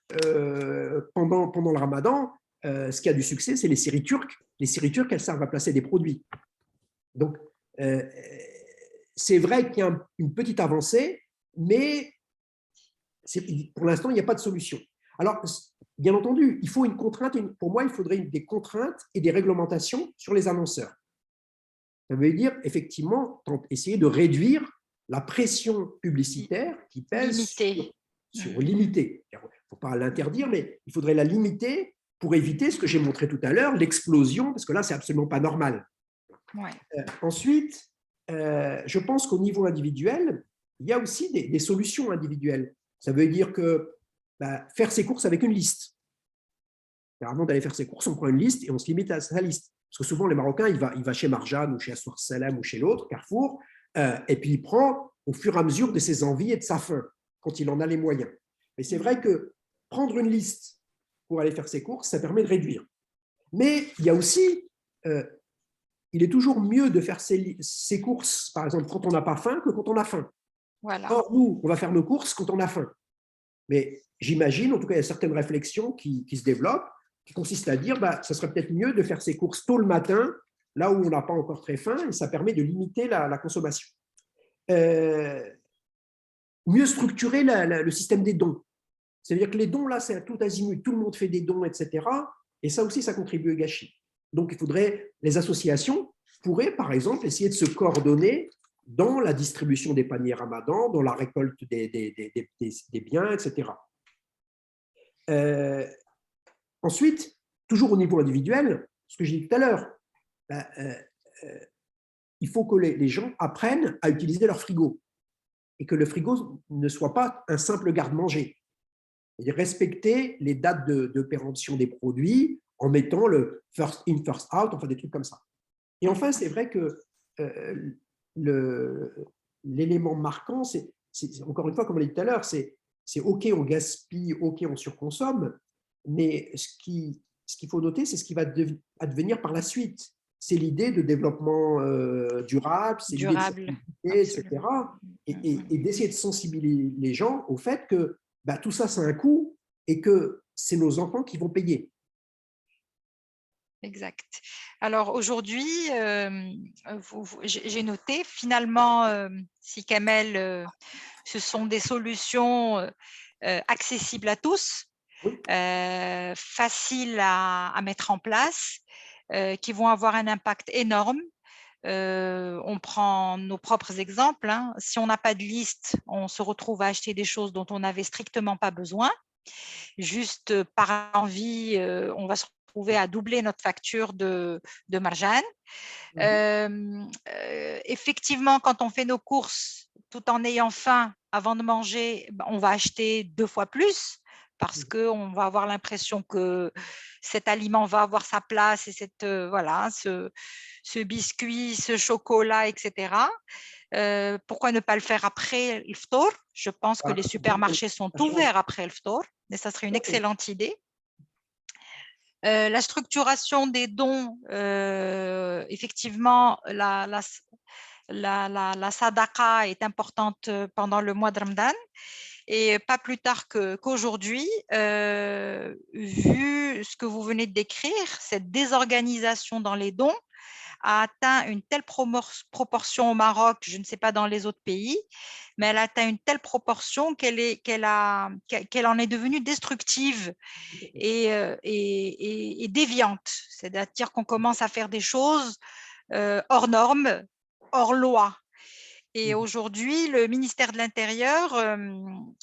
pendant le ramadan, ce qui a du succès, c'est les séries turques. Les séries turques, elles servent à placer des produits. Donc, c'est vrai qu'il y a une petite avancée, mais pour l'instant, il n'y a pas de solution. Alors, bien entendu, il faut une contrainte. Pour moi, il faudrait des contraintes et des réglementations sur les annonceurs. Ça veut dire, effectivement, essayer de réduire la pression publicitaire qui pèse sur limiter. Il ne faut pas l'interdire, mais il faudrait la limiter pour éviter ce que j'ai montré tout à l'heure, l'explosion, parce que là, c'est absolument pas normal. Ouais. Ensuite, je pense qu'au niveau individuel, il y a aussi des solutions individuelles. Ça veut dire que faire ses courses avec une liste. Avant d'aller faire ses courses, on prend une liste et on se limite à sa liste. Parce que souvent, les Marocains, il va chez Marjane ou chez Assoir Salem ou chez l'autre, Carrefour, et puis il prend au fur et à mesure de ses envies et de sa faim, quand il en a les moyens. Mais c'est vrai que prendre une liste pour aller faire ses courses, ça permet de réduire. Mais il y a aussi, il est toujours mieux de faire ses courses, par exemple, quand on n'a pas faim que quand on a faim. Voilà. Or, nous, on va faire nos courses quand on a faim. Mais j'imagine, en tout cas, il y a certaines réflexions qui se développent, qui consistent à dire, ça serait peut-être mieux de faire ses courses tôt le matin, là où on n'a pas encore très faim, et ça permet de limiter la consommation. Mieux structurer le système des dons. C'est-à-dire que les dons, là, c'est à tout azimut, tout le monde fait des dons, etc. Et ça aussi, ça contribue au gâchis. Donc, il faudrait, les associations pourraient, par exemple, essayer de se coordonner dans la distribution des paniers Ramadan, dans la récolte des biens, etc. Ensuite, toujours au niveau individuel, ce que j'ai dit tout à l'heure, il faut que les gens apprennent à utiliser leur frigo et que le frigo ne soit pas un simple garde-manger. Respecter les dates de péremption des produits en mettant le first in, first out, enfin des trucs comme ça. Et enfin, c'est vrai que l'élément marquant, c'est encore une fois, comme on l'a dit tout à l'heure, c'est OK, on gaspille, OK, on surconsomme, mais ce qu'il faut noter, c'est ce qui va advenir par la suite. C'est l'idée de développement durable, c'est l'idée de sécurité, etc. Et d'essayer de sensibiliser les gens au fait que tout ça, c'est un coût et que c'est nos enfants qui vont payer. Exact. Alors aujourd'hui, j'ai noté finalement, si Kamel, ce sont des solutions accessibles à tous, faciles à mettre en place, qui vont avoir un impact énorme. On prend nos propres exemples. Hein. Si on n'a pas de liste, on se retrouve à acheter des choses dont on n'avait strictement pas besoin. Juste par envie, on va se retrouver à doubler notre facture de marjan. Effectivement, quand on fait nos courses, tout en ayant faim avant de manger, on va acheter 2 fois plus parce qu'on va avoir l'impression que cet aliment va avoir sa place et voilà, ce biscuit, ce chocolat, etc. Pourquoi ne pas le faire après le ftour? Je pense que les supermarchés sont ouverts après le ftour, et ça serait une excellente idée. La structuration des dons, effectivement, la sadaqa est importante pendant le mois de Ramadan. Et pas plus tard qu'aujourd'hui, vu ce que vous venez de décrire, cette désorganisation dans les dons a atteint une telle proportion au Maroc, je ne sais pas dans les autres pays, mais elle a atteint une telle proportion qu'elle en est devenue destructive et déviante. C'est-à-dire qu'on commence à faire des choses hors normes, hors loi. Et aujourd'hui, le ministère de l'Intérieur,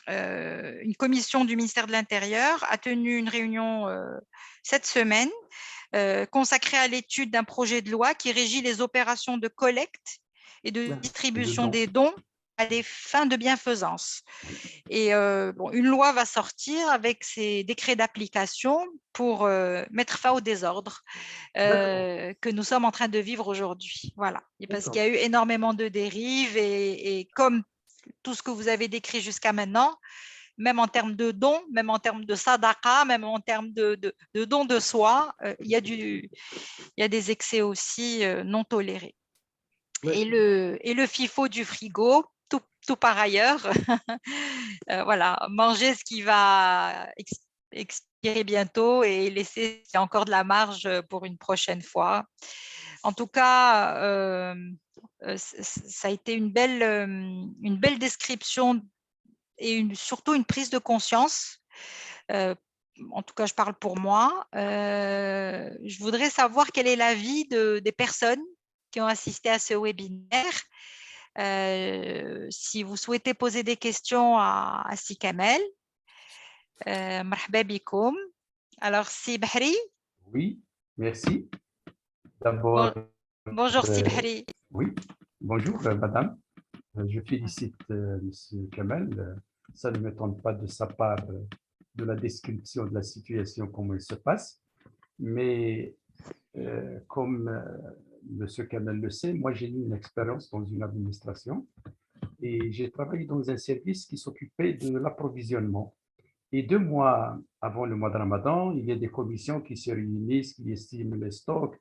une commission du ministère de l'Intérieur a tenu une réunion cette semaine consacrée à l'étude d'un projet de loi qui régit les opérations de collecte et de distribution des dons à des fins de bienfaisance. Et une loi va sortir avec ses décrets d'application pour mettre fin au désordre que nous sommes en train de vivre aujourd'hui. Voilà. Et parce qu'il y a eu énormément de dérives et comme tout ce que vous avez décrit jusqu'à maintenant, même en termes de dons, même en termes de sadaqa, même en termes de dons de soi, il y a des excès aussi non tolérés. Et le FIFO du frigo, tout par ailleurs, voilà, manger ce qui va expirer bientôt et laisser encore de la marge pour une prochaine fois. En tout cas, ça a été une belle description et surtout une prise de conscience. En tout cas, je parle pour moi. Je voudrais savoir quel est l'avis des personnes qui ont assisté à ce webinaire. Si vous souhaitez poser des questions à Si Kamel, marhaba bikoum. Alors, Si Bahri. Oui, merci. D'abord, bonjour Si Bahri. Oui, bonjour madame. Je félicite M. Kamel. Ça ne m'étonne pas de sa part de la description de la situation, comment elle se passe. Mais comme M. Kamel le sait, moi j'ai eu une expérience dans une administration et j'ai travaillé dans un service qui s'occupait de l'approvisionnement. Et 2 mois avant le mois de Ramadan, il y a des commissions qui se réunissent, qui estiment les stocks,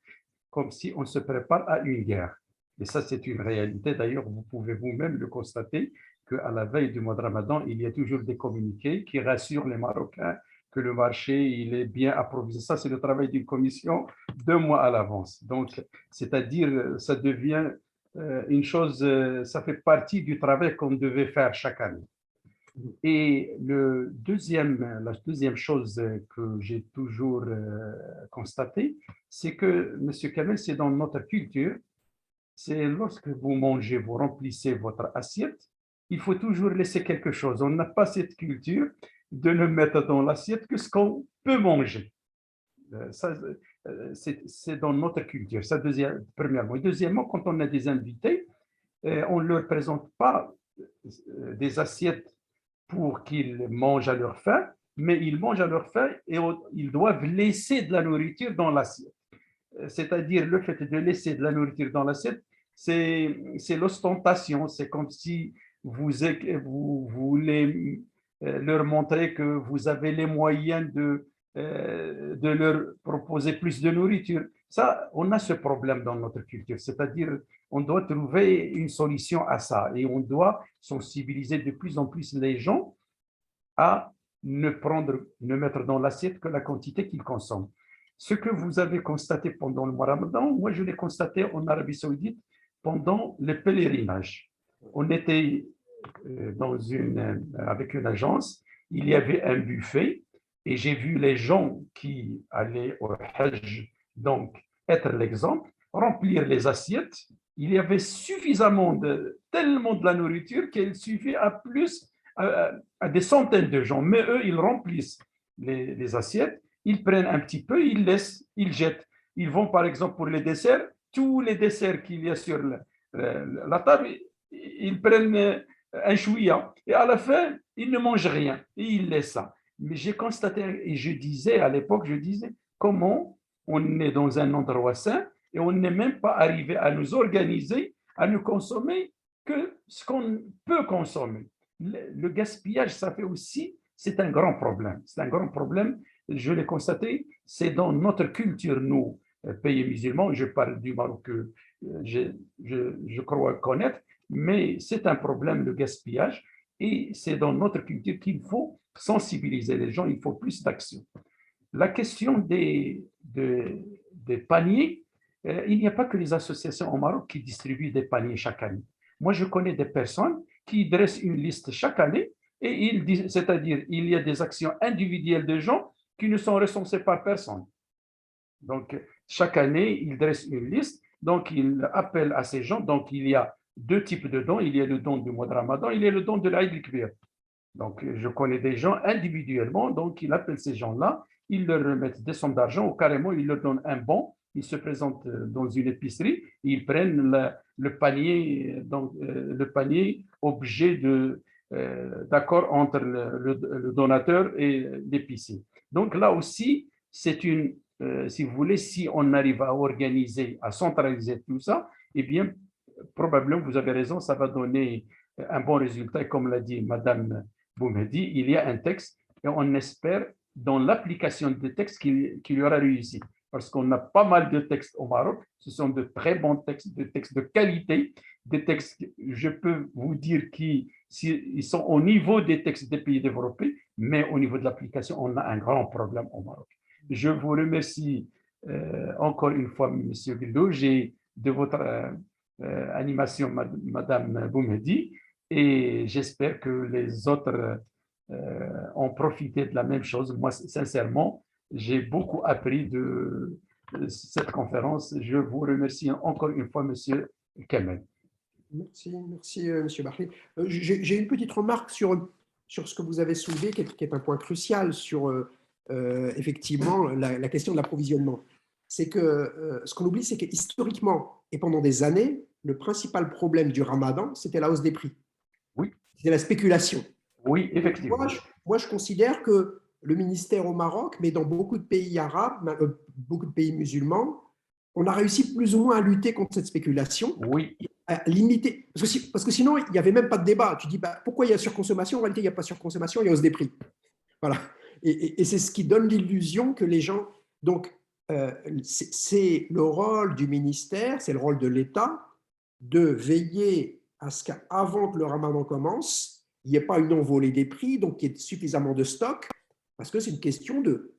comme si on se prépare à une guerre. Et ça, c'est une réalité. D'ailleurs, vous pouvez vous-même le constater qu'à la veille du mois de Ramadan, il y a toujours des communiqués qui rassurent les Marocains que le marché il est bien approvisionné. Ça, c'est le travail d'une commission 2 mois à l'avance. Donc, c'est-à-dire, ça devient une chose, ça fait partie du travail qu'on devait faire chaque année. Et la deuxième chose que j'ai toujours constatée, c'est que, M. Kamel, c'est dans notre culture, c'est lorsque vous mangez, vous remplissez votre assiette, il faut toujours laisser quelque chose. On n'a pas cette culture de ne mettre dans l'assiette que ce qu'on peut manger. Ça, c'est dans notre culture, ça premièrement. Et deuxièmement, quand on a des invités, on ne leur présente pas des assiettes pour qu'ils mangent à leur faim, mais ils mangent à leur faim et ils doivent laisser de la nourriture dans l'assiette. C'est-à-dire le fait de laisser de la nourriture dans l'assiette, c'est l'ostentation, c'est comme si vous voulez leur montrer que vous avez les moyens de leur proposer plus de nourriture. Ça, on a ce problème dans notre culture, c'est-à-dire on doit trouver une solution à ça et on doit sensibiliser de plus en plus les gens à ne mettre dans l'assiette que la quantité qu'ils consomment. Ce que vous avez constaté pendant le mois Ramadan, moi je l'ai constaté en Arabie Saoudite pendant le pèlerinage. On était avec une agence, il y avait un buffet et j'ai vu les gens qui allaient au Hajj, donc être l'exemple, remplir les assiettes. Il y avait tellement de la nourriture qu'il suffit à des centaines de gens. Mais eux, ils remplissent les assiettes, ils prennent un petit peu, ils laissent, ils jettent. Ils vont par exemple pour les desserts, tous les desserts qu'il y a sur la table, ils prennent un chouïa et à la fin, ils ne mangent rien et ils laissent ça. Mais j'ai constaté et à l'époque, je disais, comment on est dans un endroit sain et on n'est même pas arrivé à nous organiser, à ne consommer que ce qu'on peut consommer. Le gaspillage, ça fait aussi, c'est un grand problème. C'est un grand problème, je l'ai constaté, c'est dans notre culture, nous, pays musulmans, je parle du Maroc que je crois connaître, mais c'est un problème, le gaspillage, et c'est dans notre culture qu'il faut sensibiliser les gens, il faut plus d'action. La question des paniers, il n'y a pas que les associations au Maroc qui distribuent des paniers chaque année. Moi, je connais des personnes qui dressent une liste chaque année, c'est-à-dire il y a des actions individuelles de gens qui ne sont recensées par personne. Donc, chaque année, ils dressent une liste, donc ils appellent à ces gens. Donc, il y a 2 types de dons. Il y a le don du mois de Ramadan, il y a le don de l'Aïd el-Kbir. Donc, je connais des gens individuellement, donc ils appellent ces gens-là, ils leur remettent des sommes d'argent ou carrément ils leur donnent un bon, ils se présentent dans une épicerie, ils prennent le panier objet d'accord entre le donateur et l'épicier. Donc là aussi, c'est si vous voulez, si on arrive à organiser, à centraliser tout ça, eh bien, probablement, vous avez raison, ça va donner un bon résultat. Comme l'a dit Madame Boumedi, il y a un texte et on espère dans l'application des textes qu'il y aura réussi. Parce qu'on a pas mal de textes au Maroc, ce sont de très bons textes, des textes de qualité, des textes, je peux vous dire, qu'ils sont au niveau des textes des pays développés, mais au niveau de l'application, on a un grand problème au Maroc. Je vous remercie encore une fois, M. Guildo, de votre animation, Madame Boumedi, et j'espère que les autres ont profité de la même chose. Moi, sincèrement, j'ai beaucoup appris de cette conférence. Je vous remercie encore une fois, M. Kamel. Merci, M. Barclay. J'ai une petite remarque sur ce que vous avez soulevé, qui est un point crucial sur effectivement la question de l'approvisionnement. C'est que ce qu'on oublie, c'est qu'historiquement et pendant des années, le principal problème du Ramadan, c'était la hausse des prix. Oui. C'était la spéculation. Oui, effectivement. Moi, je considère que le ministère au Maroc, mais dans beaucoup de pays arabes, beaucoup de pays musulmans, on a réussi plus ou moins à lutter contre cette spéculation. Oui. À limiter, parce que sinon, il n'y avait même pas de débat. Tu dis, pourquoi il y a surconsommation? En réalité, il n'y a pas surconsommation, il y a hausse des prix. Voilà. Et c'est ce qui donne l'illusion que les gens… Donc, c'est le rôle du ministère, c'est le rôle de l'État de veiller à ce qu'avant que le ramadan commence, il n'y ait pas une envolée des prix, donc qu'il y ait suffisamment de stock, parce que c'est une question de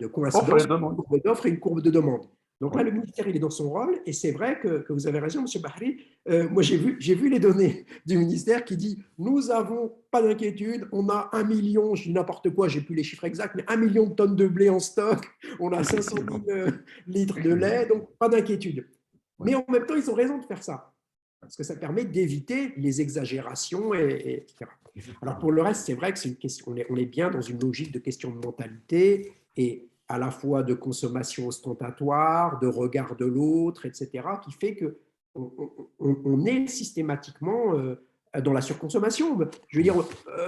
coïncidence, une courbe d'offre et une courbe de demande. Donc là, le ministère, il est dans son rôle, et c'est vrai que vous avez raison, M. Bahri. Moi, j'ai vu les données du ministère qui dit « Nous n'avons pas d'inquiétude, on a 1 million, je dis n'importe quoi, je n'ai plus les chiffres exacts, mais 1 million de tonnes de blé en stock, on a 500 000 litres de lait, donc pas d'inquiétude. » Mais en même temps, ils ont raison de faire ça, parce que ça permet d'éviter les exagérations, etc. Alors pour le reste, c'est vrai que c'est une question, on est bien dans une logique de question de mentalité, et à la fois de consommation ostentatoire, de regard de l'autre, etc., qui fait qu'on est systématiquement dans la surconsommation. Je veux dire,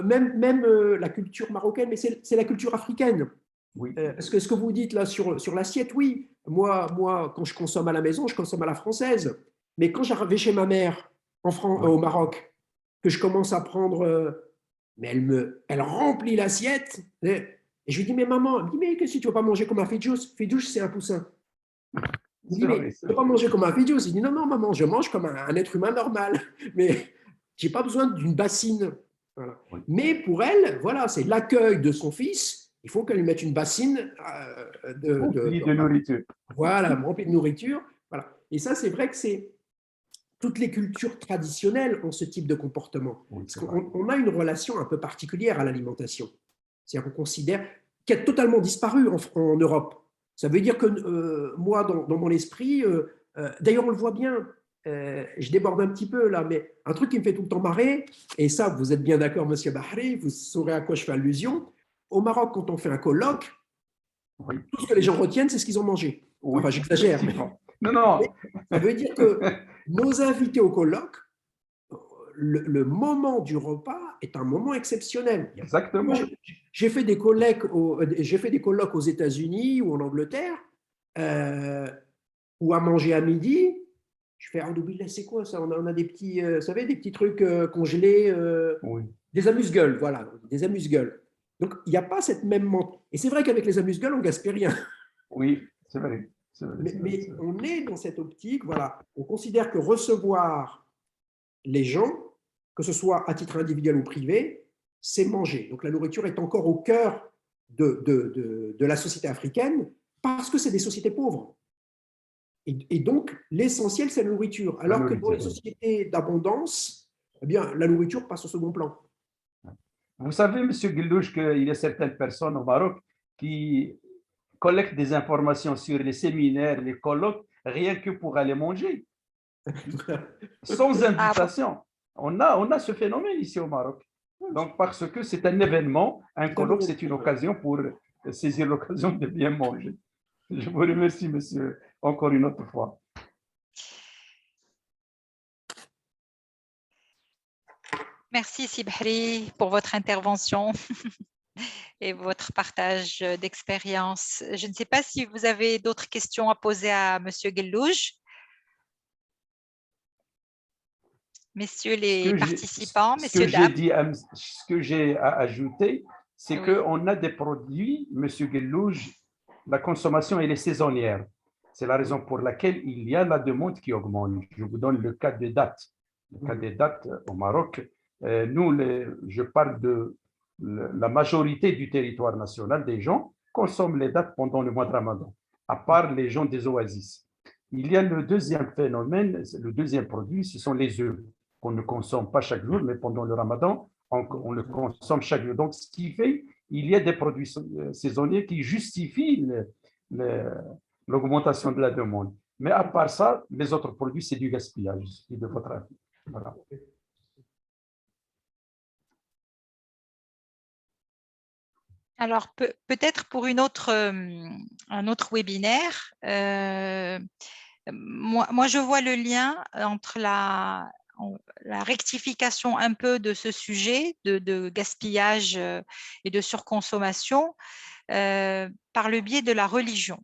même la culture marocaine, mais c'est la culture africaine. Oui. Est-ce que ce que vous dites là sur l'assiette, oui. Moi, quand je consomme à la maison, je consomme à la française. Mais quand j'arrive chez ma mère au Maroc, que je commence à prendre, mais elle remplit l'assiette. Et je lui dis, mais maman, elle me dit, mais qu'est-ce que tu ne vas pas manger comme un fidjous? Fidjous, c'est un poussin. Je lui dis, mais tu ne vas pas manger comme un fidjous? Il dit, non, non, maman, je mange comme un être humain normal. Mais je n'ai pas besoin d'une bassine. Voilà. Oui. Mais pour elle, voilà, c'est l'accueil de son fils. Il faut qu'elle lui mette une bassine de nourriture. Voilà, remplie de nourriture. Voilà. Et ça, c'est vrai que toutes les cultures traditionnelles ont ce type de comportement. Oui, parce qu'on a une relation un peu particulière à l'alimentation. C'est-à-dire qu'on considère qu'elle a totalement disparu en Europe. Ça veut dire que moi, dans mon esprit, d'ailleurs, on le voit bien, je déborde un petit peu là, mais un truc qui me fait tout le temps marrer, et ça, vous êtes bien d'accord, Monsieur Bahri, vous saurez à quoi je fais allusion. Au Maroc, quand on fait un colloque, oui, tout ce que les gens retiennent, c'est ce qu'ils ont mangé. Oui, enfin, j'exagère. Mais non. Ça veut dire que nos invités au colloque, le moment du repas est un moment exceptionnel. Exactement. J'ai fait des colloques aux États-Unis ou en Angleterre, où à manger à midi, je fais, c'est quoi ça? On a des petits, vous savez, des petits trucs congelés, oui. Des amuse-gueules, voilà, des amuse-gueules. Donc, il n'y a pas cette même mentalité. Et c'est vrai qu'avec les amuse-gueules, on ne gaspille rien. Oui, c'est vrai. Mais on est dans cette optique, voilà, on considère que recevoir les gens, que ce soit à titre individuel ou privé, c'est manger. Donc la nourriture est encore au cœur de la société africaine parce que c'est des sociétés pauvres. Et donc l'essentiel, c'est la nourriture. Alors que dans les sociétés d'abondance, eh bien, la nourriture passe au second plan. Vous savez, M. Gueldouche, qu'il y a certaines personnes au Maroc qui collectent des informations sur les séminaires, les colloques, rien que pour aller manger. Sans invitation. On a ce phénomène ici au Maroc. Donc, parce que c'est un événement, un colloque, c'est une occasion pour saisir l'occasion de bien manger. Je vous remercie, monsieur, encore une autre fois. Merci, Sibhri, pour votre intervention et votre partage d'expérience. Je ne sais pas si vous avez d'autres questions à poser à monsieur Gueldouche. Messieurs les participants, messieurs, dames. Ce que j'ai à ajouter, c'est qu'on a des produits, monsieur Gueldouche, la consommation elle est saisonnière. C'est la raison pour laquelle il y a la demande qui augmente. Je vous donne le cas des dates. Le cas des dates au Maroc, je parle de la majorité du territoire national des gens consomment les dates pendant le mois de Ramadan, à part les gens des oasis. Il y a le deuxième phénomène, le deuxième produit, ce sont les œufs qu'on ne consomme pas chaque jour, mais pendant le Ramadan, on le consomme chaque jour. Donc, ce qui fait, il y a des produits saisonniers qui justifient l'augmentation de la demande. Mais à part ça, les autres produits, c'est du gaspillage, de votre avis. Voilà. Alors, peut-être pour un autre webinaire, moi, je vois le lien entre la rectification un peu de ce sujet de gaspillage et de surconsommation par le biais de la religion.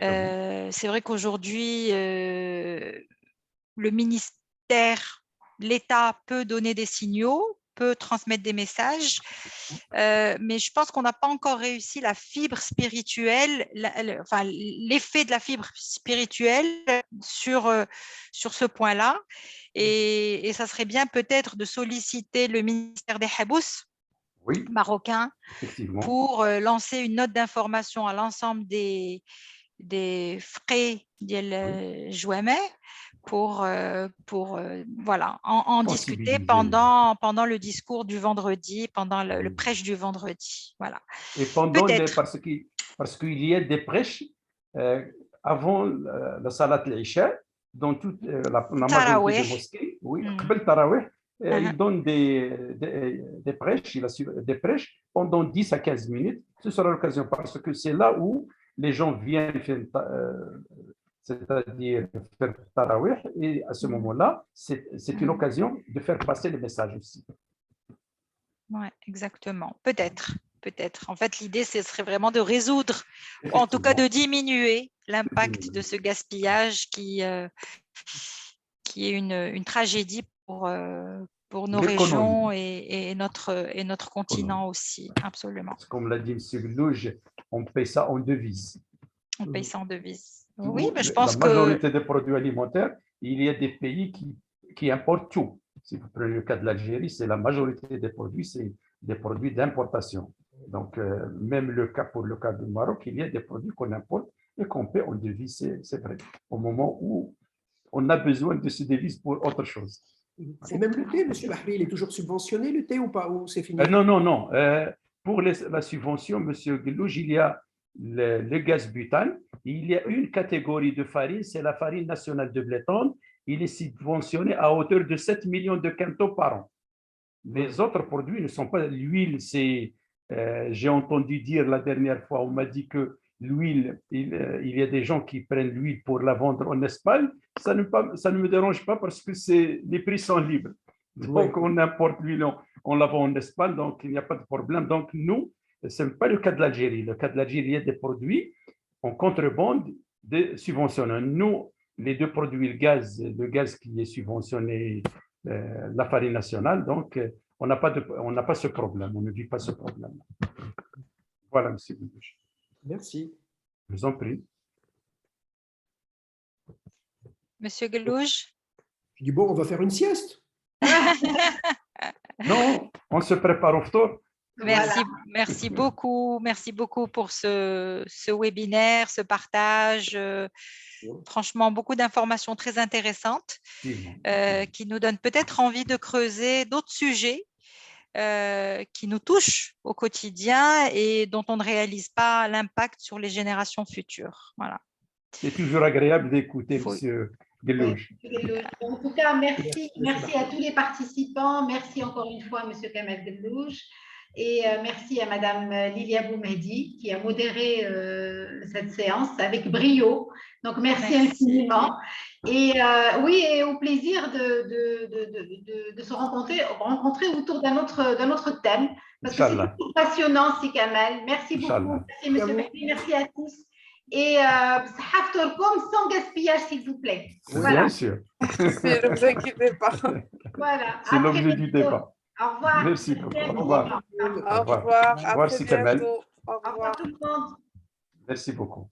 C'est vrai qu'aujourd'hui, le ministère, l'État peut donner des signaux peut transmettre des messages, mais je pense qu'on n'a pas encore réussi la fibre spirituelle, enfin, l'effet de la fibre spirituelle sur ce point-là. Et ça serait bien peut-être de solliciter le ministère des Habous Oui, marocain effectivement. pour lancer une note d'information à l'ensemble des frais de Jouamet pour voilà, en discuter Sensibiliser. pendant le discours du vendredi, pendant le prêche du vendredi. Voilà. Et pendant Peut-être. parce qu'il y a des prêches avant la salat al-Isha, dans toute la majorité Tarawih. des mosquées, oui, قبل Tarawih, ils donnent des prêches, des prêches pendant 10 à 15 minutes. Ce sera l'occasion parce que c'est là où les gens viennent faire, c'est-à-dire faire Tarawih, et à ce moment-là, c'est une occasion de faire passer le message aussi. Oui, exactement. Peut-être. Peut-être. En fait, l'idée, ce serait vraiment de résoudre, ou en tout cas de diminuer l'impact de ce gaspillage qui est une tragédie pour nos régions et notre continent aussi. Absolument. Comme l'a dit M. Glouge, on paye ça en devises. On paye ça en devises. Oui, mais je pense que… La majorité des produits alimentaires, il y a des pays qui importent tout. Si vous prenez le cas de l'Algérie, c'est la majorité des produits, c'est des produits d'importation. Donc, même pour le cas du Maroc, il y a des produits qu'on importe et qu'on paie en devises, c'est vrai, au moment où on a besoin de ces devises pour autre chose. Et même le thé, M. Bahri, il est toujours subventionné, le thé, ou pas, ou c'est fini? Non. Pour la subvention, M. Glouge, il y a le gaz butane. Il y a une catégorie de farine, c'est la farine nationale de blé tendre. Il est subventionné à hauteur de 7 millions de quintaux par an. Les autres produits ne sont pas… L'huile, c'est… j'ai entendu dire la dernière fois, on m'a dit que l'huile, il y a des gens qui prennent l'huile pour la vendre en Espagne. Ça ne me dérange pas parce que les prix sont libres. Donc, on importe l'huile, on la vend en Espagne, donc il n'y a pas de problème. Donc, nous, ce n'est pas le cas de l'Algérie. Le cas de l'Algérie, il y a des produits en contrebande subventionnés. Nous, les deux produits, le gaz qui est subventionné, la farine nationale, donc on n'a pas ce problème, on ne vit pas ce problème. Voilà, M. Glouge. Merci. Je vous en prie. Monsieur Glouge. Je dis, bon, on va faire une sieste. Non, on se prépare au ftour. Merci beaucoup pour ce webinaire, ce partage. Franchement, beaucoup d'informations très intéressantes qui nous donnent peut-être envie de creuser d'autres sujets qui nous touchent au quotidien et dont on ne réalise pas l'impact sur les générations futures. Voilà. C'est toujours agréable d'écouter M. Glouge. En tout cas, merci à tous les participants. Merci encore une fois à M. Kamel Glouge. Et merci à Madame Lilia Boumehdi qui a modéré cette séance avec brio. Donc, merci infiniment. Et oui, et au plaisir de se rencontrer autour d'un autre thème. Parce que c'est passionnant, c'est Kamel. Merci beaucoup. Merci, Monsieur Bahri. Merci à tous. Et sans gaspillage, s'il vous plaît. Voilà. Bien sûr. Ne vous inquiétez pas. Voilà. C'est l'objet du débat. Au revoir. Merci beaucoup. Au revoir. Au revoir. Au revoir, À très bientôt. Au revoir tout le monde. Merci beaucoup.